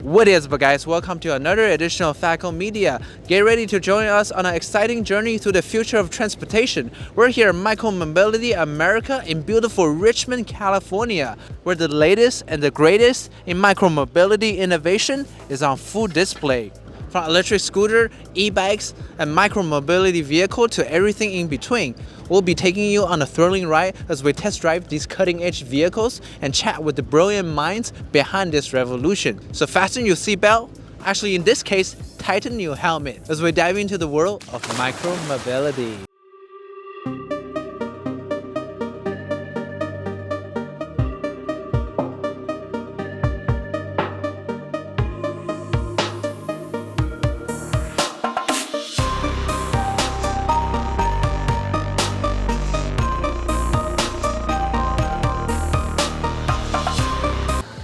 What is up, guys? Welcome to another edition of Faco Media. Get ready to join us on an exciting journey through the future of transportation. We're here at Micromobility America in beautiful Richmond, California, where the latest and the greatest in micromobility innovation is on full display. From electric scooter, e-bikes, and micromobility vehicle to everything in between. We'll be taking you on a thrilling ride as we test drive these cutting-edge vehicles and chat with the brilliant minds behind this revolution. So fasten your seatbelt. Actually, in this case, tighten your helmet as we dive into the world of micromobility.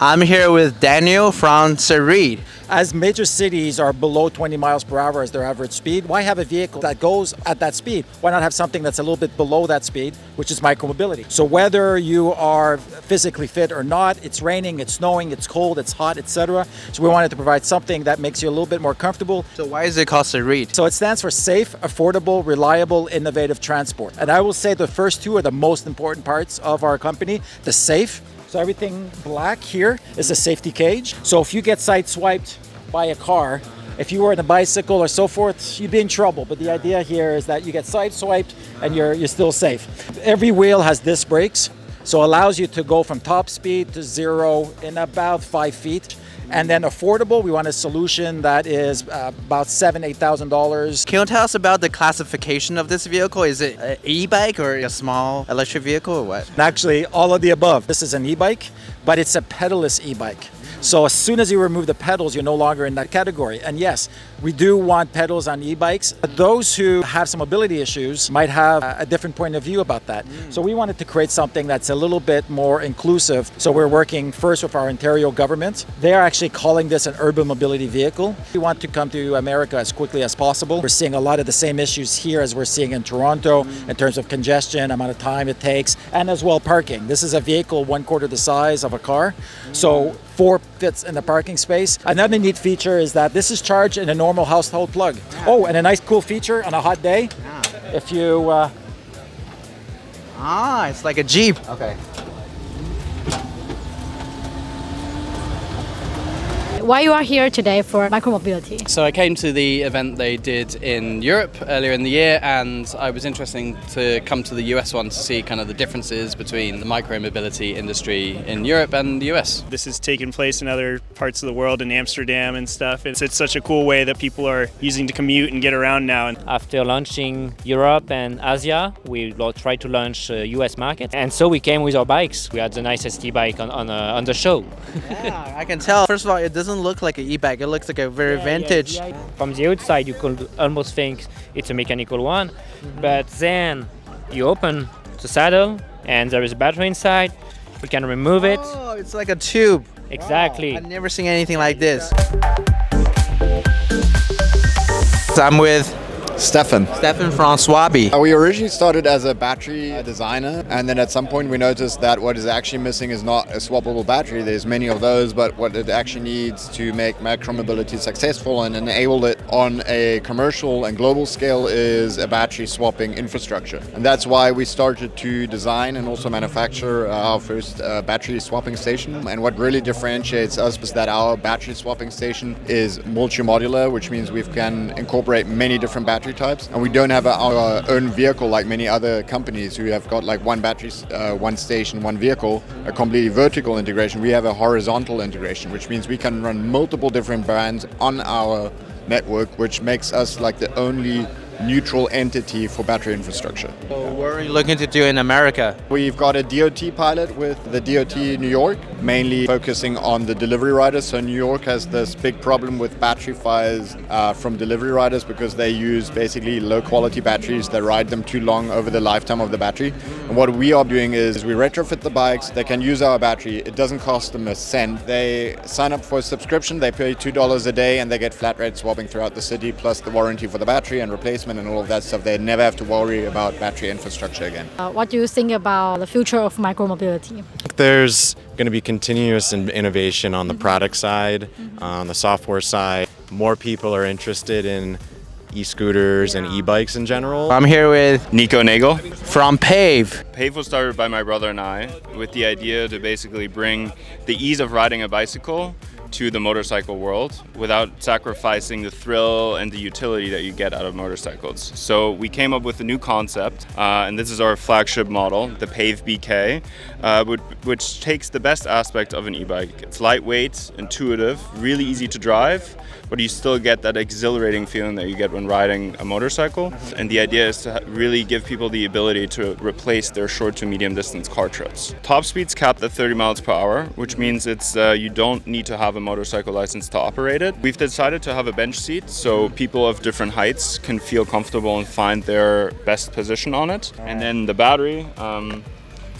I'm here with Daniel from SARIT. As major cities are below 20 miles per hour as their average speed, why have a vehicle that goes at that speed? Why not have something that's a little bit below that speed, which is micromobility? So whether you are physically fit or not, it's raining, it's snowing, it's cold, it's hot, etc. So we wanted to provide something that makes you a little bit more comfortable. So why is it called SARIT? So it stands for safe, affordable, reliable, innovative transport. And I will say the first two are the most important parts of our company. The safe. So everything black here is a safety cage. So if you get sideswiped by a car, if you were on a bicycle or so forth, you'd be in trouble. But the idea here is that you get sideswiped and you're still safe. Every wheel has disc brakes, so it allows you to go from top speed to zero in about 5 feet. And then affordable, we want a solution that is about $7,000, $8,000. Can you tell us about the classification of this vehicle? Is it an e-bike or a small electric vehicle or what? Actually, all of the above. This is an e-bike, but it's a pedalless e-bike. So as soon as you remove the pedals, you're no longer in that category. And yes, we do want pedals on e-bikes. But those who have some mobility issues might have a different point of view about that. So we wanted to create something that's a little bit more inclusive. So we're working first with our Ontario government. They're actually calling this an urban mobility vehicle. We want to come to America as quickly as possible. We're seeing a lot of the same issues here as we're seeing in Toronto in terms of congestion, amount of time it takes, and as well parking. This is a vehicle 1/4 the size of a car. So 4 fits in the parking space. Another neat feature is that this is charged in a normal household plug. Oh, and a nice cool feature on a hot day. If you... it's like a Jeep. Okay. Why you are here today for micromobility? So I came to the event they did in Europe earlier in the year, and I was interested to come to the US one to see kind of the differences between the micromobility industry in Europe and the US. This has taken place in other parts of the world, in Amsterdam and stuff. It's such a cool way that people are using to commute and get around now. After launching Europe and Asia, we tried to launch US market, and so we came with our bikes. We had the nicest e-bike on the show. Yeah, I can tell. First of all, it doesn't look like an e-bike. It looks like a very vintage. Yeah. From the outside, you could almost think it's a mechanical one, but then you open the saddle and there is a battery inside. You can remove it. Oh, it's like a tube. Exactly. Wow, I've never seen anything like this. So I'm with Stefan from Swobbee. We originally started as a battery designer, and then at some point we noticed that what is actually missing is not a swappable battery. There's many of those, but what it actually needs to make micromobility successful and enable it on a commercial and global scale is a battery swapping infrastructure. And that's why we started to design and also manufacture our first battery swapping station. And what really differentiates us is that our battery swapping station is multi-modular, which means we can incorporate many different battery types, and we don't have our own vehicle like many other companies who have got like one battery, one station, one vehicle, a completely vertical integration. We have a horizontal integration, which means we can run multiple different brands on our network, which makes us like the only neutral entity for battery infrastructure. So what are you looking to do in America? We've got a DOT pilot with the DOT New York, mainly focusing on the delivery riders. So New York has this big problem with battery fires from delivery riders because they use basically low quality batteries that ride them too long over the lifetime of the battery. And what we are doing is we retrofit the bikes, they can use our battery, it doesn't cost them a cent. They sign up for a subscription, they pay $2 a day and they get flat rate swapping throughout the city, plus the warranty for the battery and replacement and all of that stuff. They never have to worry about battery infrastructure again. What do you think about the future of micromobility? There's going to be continuous innovation on the product side, on the software side. More people are interested in e-scooters and e-bikes in general. I'm here with Nico Nagel. from PAVE. PAVE was started by my brother and I with the idea to basically bring the ease of riding a bicycle to the motorcycle world without sacrificing the thrill and the utility that you get out of motorcycles. So we came up with a new concept, and this is our flagship model, the PAVE BK, which takes the best aspect of an e-bike. It's lightweight, intuitive, really easy to drive, but you still get that exhilarating feeling that you get when riding a motorcycle. And the idea is to really give people the ability to replace their short to medium distance car trips. Top speed's capped at 30 miles per hour, which means it's you don't need to have a motorcycle license to operate it. We've decided to have a bench seat so people of different heights can feel comfortable and find their best position on it. And then the battery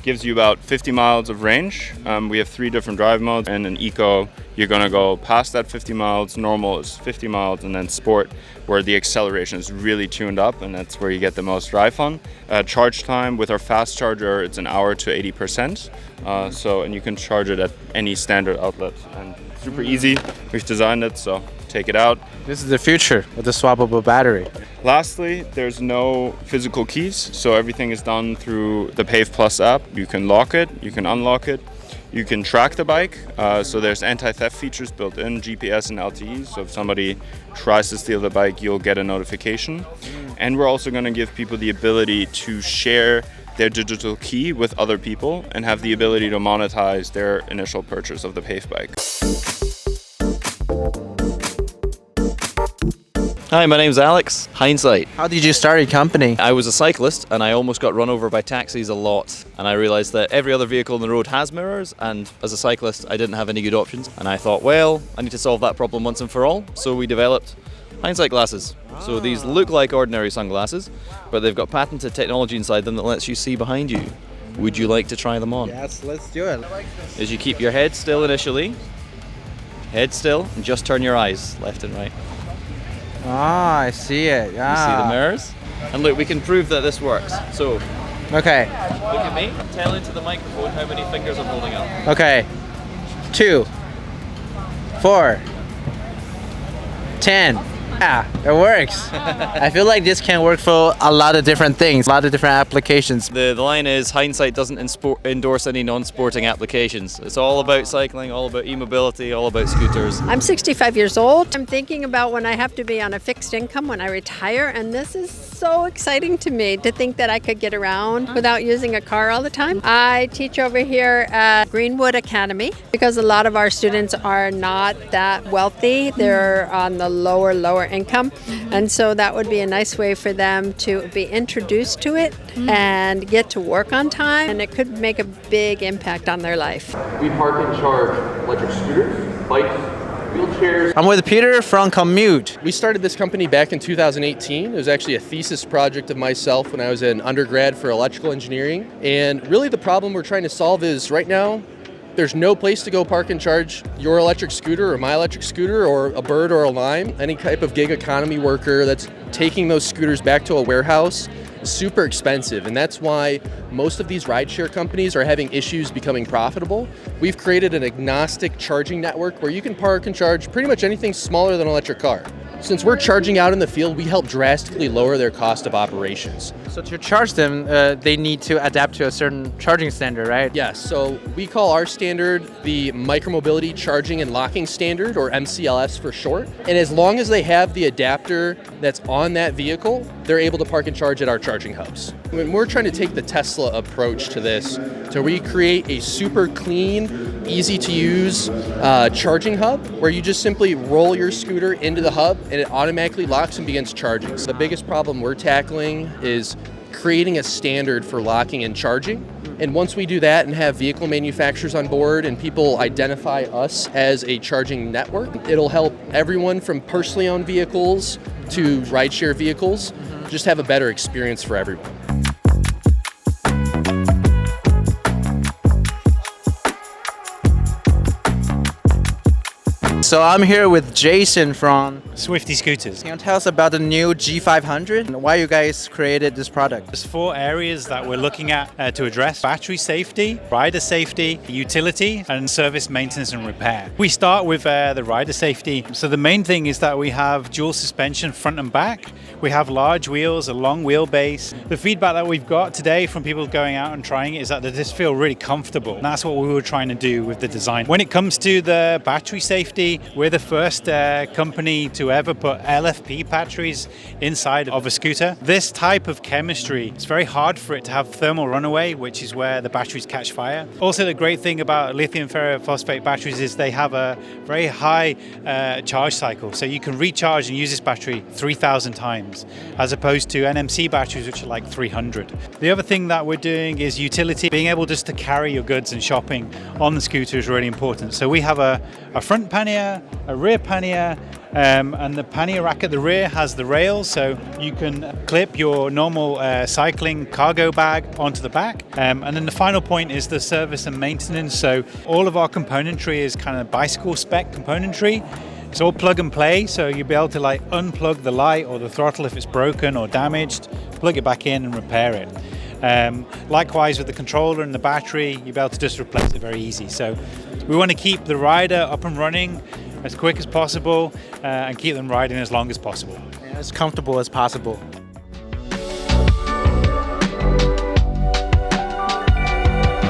gives you about 50 miles of range. We have 3 different drive modes, and in Eco you're going to go past that 50 miles, normal is 50 miles, and then Sport where the acceleration is really tuned up, and that's where you get the most drive fun. Charge time with our fast charger, it's an hour to 80%, and you can charge it at any standard outlet, and super easy. We've designed it, so take it out. This is the future with the swappable battery. Lastly, there's no physical keys, so everything is done through the PAVE Plus app. You can lock it, you can unlock it, you can track the bike, so there's anti-theft features built in, GPS and LTE, so if somebody tries to steal the bike, you'll get a notification. And we're also going to give people the ability to share their digital key with other people and have the ability to monetize their initial purchase of the PAVE bike. Hi, my name's Alex, HindSight. How did you start your company? I was a cyclist and I almost got run over by taxis a lot. And I realised that every other vehicle on the road has mirrors, and as a cyclist I didn't have any good options. And I thought, well, I need to solve that problem once and for all. So we developed HindSight glasses. So these look like ordinary sunglasses, but they've got patented technology inside them that lets you see behind you. Would you like to try them on? Yes, let's do it. As you keep your head still initially, head still, and just turn your eyes left and right. Ah, I see it. Yeah. You see the mirrors? And look, we can prove that this works. So, Okay. look at me, tell into the microphone how many fingers I'm holding up. Okay. 2, 4, 10. Yeah, it works. I feel like this can work for a lot of different things, a lot of different applications. The line is, HindSight doesn't endorse any non-sporting applications. It's all about cycling, all about e-mobility, all about scooters. I'm 65 years old. I'm thinking about when I have to be on a fixed income when I retire, and this is so exciting to me to think that I could get around without using a car all the time. I teach over here at Greenwood Academy because a lot of our students are not that wealthy. They're on the lower income, and so that would be a nice way for them to be introduced to it and get to work on time, and it could make a big impact on their life. We park and charge electric scooters, bikes, wheelchairs. I'm with Peter from KuhMute. We started this company back in 2018. It was actually a thesis project of myself when I was an undergrad for electrical engineering. And really the problem we're trying to solve is right now, there's no place to go park and charge your electric scooter or my electric scooter or a Bird or a Lime. Any type of gig economy worker that's taking those scooters back to a warehouse is super expensive, and that's why most of these rideshare companies are having issues becoming profitable. We've created an agnostic charging network where you can park and charge pretty much anything smaller than an electric car. Since we're charging out in the field, we help drastically lower their cost of operations. So to charge them, they need to adapt to a certain charging standard, right? Yes, so we call our standard the Micromobility Charging and Locking Standard, or MCLS for short. And as long as they have the adapter that's on that vehicle, they're able to park and charge at our charging hubs. When we're trying to take the Tesla approach to this, to recreate a super clean, easy to use charging hub where you just simply roll your scooter into the hub and it automatically locks and begins charging. So the biggest problem we're tackling is creating a standard for locking and charging. And once we do that and have vehicle manufacturers on board and people identify us as a charging network, it'll help everyone from personally owned vehicles to rideshare vehicles just have a better experience for everyone. so I'm here with Jason from Swifty Scooters. Can you tell us about the new G500 and why you guys created this product? There's 4 areas that we're looking at to address: battery safety, rider safety, utility, and service maintenance and repair. We start with the rider safety. So the main thing is that we have dual suspension front and back. We have large wheels, a long wheelbase. The feedback that we've got today from people going out and trying it is that they just feel really comfortable. And that's what we were trying to do with the design. When it comes to the battery safety, we're the first company to ever put LFP batteries inside of a scooter. This type of chemistry, it's very hard for it to have thermal runaway, which is where the batteries catch fire. Also, the great thing about lithium ferrophosphate batteries is they have a very high charge cycle. So you can recharge and use this battery 3,000 times, as opposed to NMC batteries, which are like 300. The other thing that we're doing is utility. Being able just to carry your goods and shopping on the scooter is really important. So we have a front pannier, a rear pannier, and the pannier rack at the rear has the rails, so you can clip your normal cycling cargo bag onto the back. And then the final point is the service and maintenance. So all of our componentry is kind of bicycle spec componentry. It's all plug and play, so you'll be able to like unplug the light or the throttle if it's broken or damaged, plug it back in and repair it. Likewise with the controller and the battery, you'll be able to just replace it very easy. So we want to keep the rider up and running as quick as possible and keep them riding as long as possible. As comfortable as possible.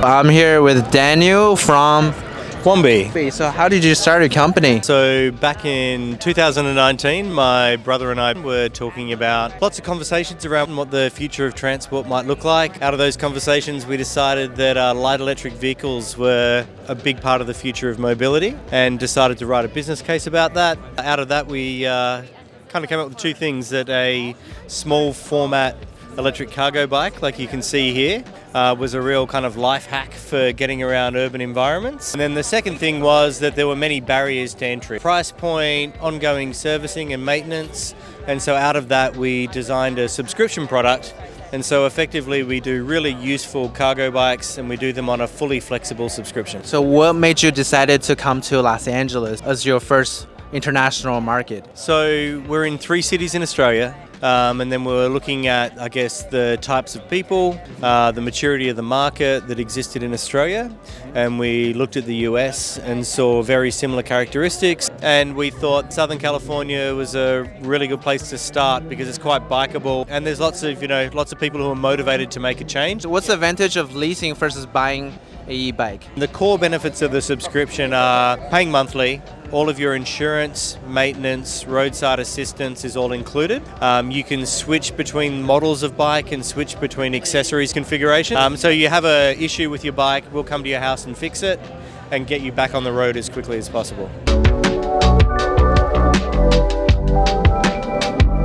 I'm here with Daniel from Wombi. So how did you start your company? So back in 2019, my brother and I were talking about lots of conversations around what the future of transport might look like. Out of those conversations, we decided that light electric vehicles were a big part of the future of mobility and decided to write a business case about that. Out of that, we kind of came up with 2 things: that a small format electric cargo bike, like you can see here, was a real kind of life hack for getting around urban environments. And then the second thing was that there were many barriers to entry. Price point, ongoing servicing and maintenance. And so out of that, we designed a subscription product. And so effectively, we do really useful cargo bikes and we do them on a fully flexible subscription. So what made you decide to come to Los Angeles as your first international market? So we're in 3 cities in Australia. And then we're looking at, I guess, the types of people, the maturity of the market that existed in Australia. And we looked at the US and saw very similar characteristics. And we thought Southern California was a really good place to start because it's quite bikeable. And there's lots of people who are motivated to make a change. So what's the advantage of leasing versus buying an e-bike? The core benefits of the subscription are paying monthly. All of your insurance, maintenance, roadside assistance is all included. You can switch between models of bike and switch between accessories configuration. So you have an issue with your bike, we'll come to your house and fix it and get you back on the road as quickly as possible.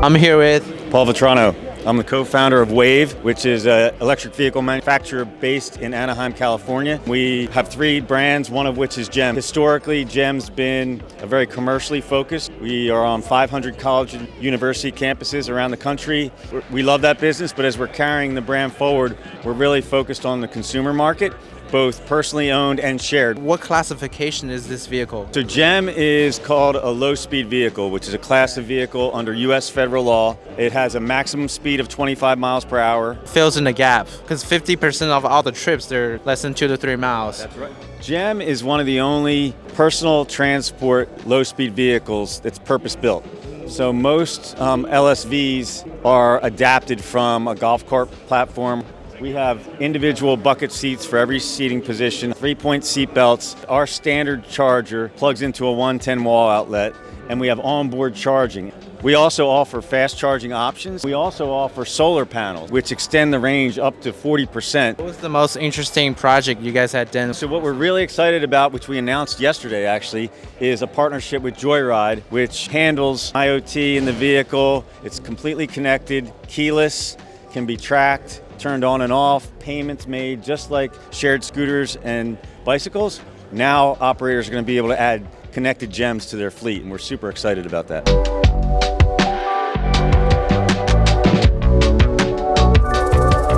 I'm here with Paul Vetrano. I'm the co-founder of WAVE, which is an electric vehicle manufacturer based in Anaheim, California. We have 3 brands, one of which is GEM. Historically, GEM's been a very commercially focused. We are on 500 college and university campuses around the country. We love that business, but as we're carrying the brand forward, we're really focused on the consumer market, both personally owned and shared. What classification is this vehicle? So GEM is called a low-speed vehicle, which is a class of vehicle under U.S. federal law. It has a maximum speed of 25 miles per hour. Fills in the gap, because 50% of all the trips, they're less than 2 to 3 miles. That's right. GEM is one of the only personal transport low-speed vehicles that's purpose-built. So most LSVs are adapted from a golf cart platform. We have individual bucket seats for every seating position, 3-point seat belts. Our standard charger plugs into a 110 wall outlet, and we have onboard charging. We also offer fast charging options. We also offer solar panels, which extend the range up to 40%. What was the most interesting project you guys had done? So what we're really excited about, which we announced yesterday actually, is a partnership with Joyride, which handles IoT in the vehicle. It's completely connected, keyless, can be tracked, turned on and off, payments made just like shared scooters and bicycles. Now operators are going to be able to add connected GEMs to their fleet, and we're super excited about that.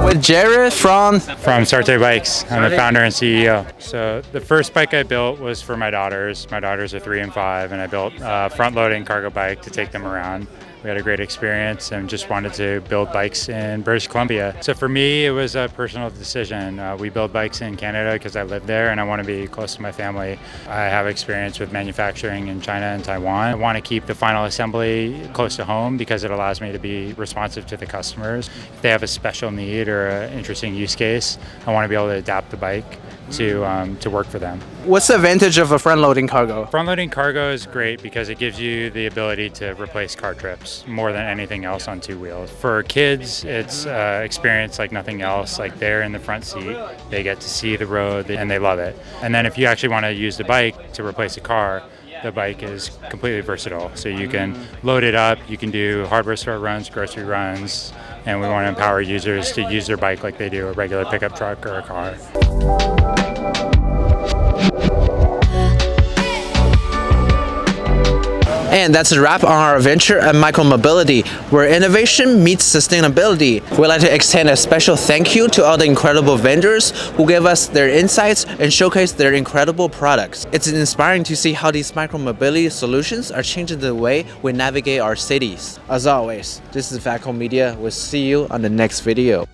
With Jared from Sartee Bikes. I'm the founder and CEO. So the first bike I built was for my daughters. My daughters are 3 and 5, and I built a front-loading cargo bike to take them around. We had a great experience and just wanted to build bikes in British Columbia. So for me, it was a personal decision. We build bikes in Canada because I live there and I want to be close to my family. I have experience with manufacturing in China and Taiwan. I want to keep the final assembly close to home because it allows me to be responsive to the customers. If they have a special need or an interesting use case, I want to be able to adapt the bike to work for them. What's the advantage of a front-loading cargo? Front-loading cargo is great because it gives you the ability to replace car trips more than anything else on 2 wheels. For kids, it's experience like nothing else. Like they're in the front seat, they get to see the road and they love it. And then if you actually want to use the bike to replace a car, the bike is completely versatile. So you can load it up, you can do hardware store runs, grocery runs, and we want to empower users to use their bike like they do a regular pickup truck or a car. And that's a wrap on our adventure at Micromobility, where innovation meets sustainability. We'd like to extend a special thank you to all the incredible vendors who gave us their insights and showcased their incredible products. It's inspiring to see how these micromobility solutions are changing the way we navigate our cities. As always, this is VACO Media. We'll see you on the next video.